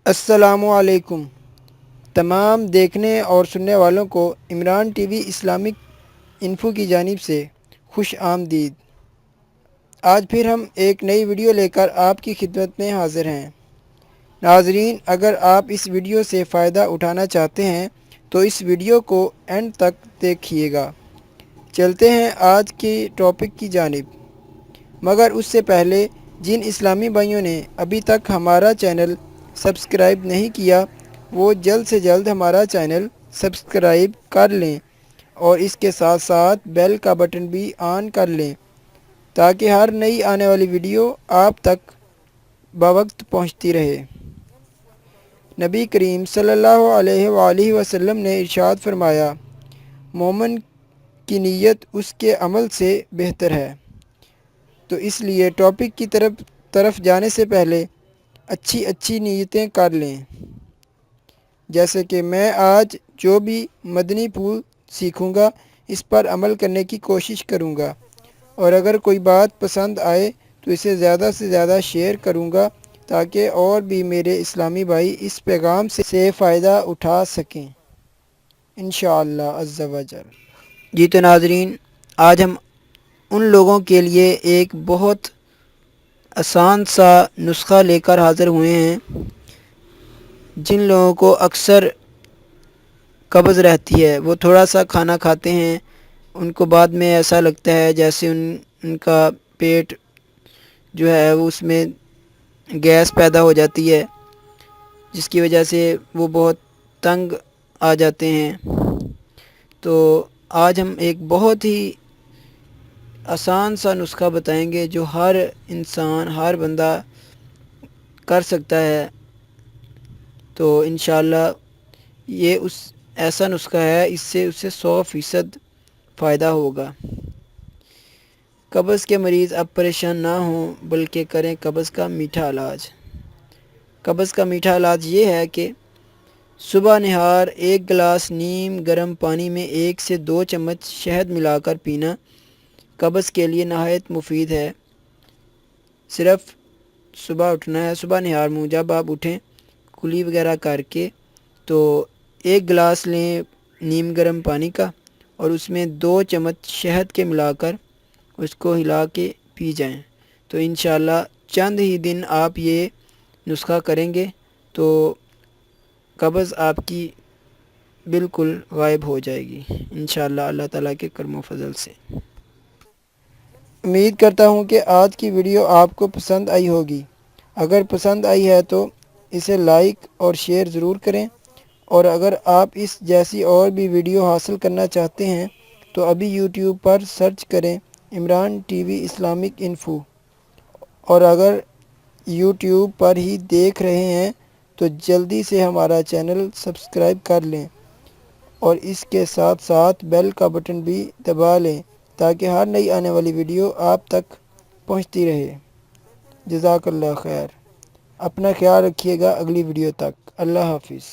السلام علیکم تمام دیکھنے اور سننے والوں کو Imran T V Islamic info کی جانب سے خوش آمدید۔ آج پھر ہم ایک نئی ویڈیو لے کر آپ کی خدمت میں حاضر ہیں۔ ناظرین، اگر آپ اس ویڈیو سے فائدہ اٹھانا چاہتے ہیں تو اس ویڈیو کو اینڈ تک دیکھیے گا۔ چلتے ہیں آج کے ٹاپک کی جانب، مگر اس سے پہلے جن اسلامی بھائیوں نے ابھی تک ہمارا چینل سبسکرائب نہیں کیا وہ جلد سے جلد ہمارا چینل سبسکرائب کر لیں اور اس کے ساتھ ساتھ بیل کا بٹن بھی آن کر لیں تاکہ ہر نئی آنے والی ویڈیو آپ تک بوقت پہنچتی رہے۔ نبی کریم صلی اللہ علیہ وآلہ وسلم نے ارشاد فرمایا، مومن کی نیت اس کے عمل سے بہتر ہے۔ تو اس لیے ٹاپک کی طرف جانے سے پہلے اچھی نیتیں کر لیں، جیسے کہ میں آج جو بھی مدنی پھول سیکھوں گا اس پر عمل کرنے کی کوشش کروں گا، اور اگر کوئی بات پسند آئے تو اسے زیادہ سے زیادہ شیئر کروں گا تاکہ اور بھی میرے اسلامی بھائی اس پیغام سے فائدہ اٹھا سکیں انشاءاللہ عز و جل۔ جی تو ناظرین، آج ہم ان لوگوں کے لیے ایک بہت آسان سا نسخہ لے کر حاضر ہوئے ہیں جن لوگوں کو اکثر قبض رہتی ہے، وہ تھوڑا سا کھانا کھاتے ہیں ان کو بعد میں ایسا لگتا ہے جیسے ان کا پیٹ جو ہے وہ اس میں گیس پیدا ہو جاتی ہے، جس کی وجہ سے وہ بہت تنگ آ جاتے ہیں۔ تو آج ہم ایک بہت ہی آسان سا نسخہ بتائیں گے جو ہر انسان، ہر بندہ کر سکتا ہے۔ تو انشاءاللہ یہ ایسا نسخہ ہے، اس سے اسے 100% فائدہ ہوگا۔ قبض کے مریض اب پریشان نہ ہوں بلکہ کریں قبض کا میٹھا علاج۔ قبض کا میٹھا علاج یہ ہے کہ صبح نہار 1 گلاس نیم گرم پانی میں 1 سے 2 چمچ شہد ملا کر پینا قبض کے لیے نہایت مفید ہے۔ صرف صبح اٹھنا ہے، صبح نہار منہ جب آپ اٹھیں کلی وغیرہ کر کے تو 1 گلاس لیں نیم گرم پانی کا اور اس میں 2 چمچ شہد کے ملا کر اس کو ہلا کے پی جائیں۔ تو انشاءاللہ چند ہی دن آپ یہ نسخہ کریں گے تو قبض آپ کی بالکل غائب ہو جائے گی انشاءاللہ اللہ تعالیٰ کے کرم و فضل سے۔ امید کرتا ہوں کہ آج کی ویڈیو آپ کو پسند آئی ہوگی۔ اگر پسند آئی ہے تو اسے لائک اور شیئر ضرور کریں، اور اگر آپ اس جیسی اور بھی ویڈیو حاصل کرنا چاہتے ہیں تو ابھی یوٹیوب پر سرچ کریں Imran T V Islamic info, اور اگر یوٹیوب پر ہی دیکھ رہے ہیں تو جلدی سے ہمارا چینل سبسکرائب کر لیں اور اس کے ساتھ ساتھ بیل کا بٹن بھی دبا لیں تاکہ ہر نئی آنے والی ویڈیو آپ تک پہنچتی رہے۔ جزاک اللہ خیر۔ اپنا خیال رکھیے گا، اگلی ویڈیو تک اللہ حافظ۔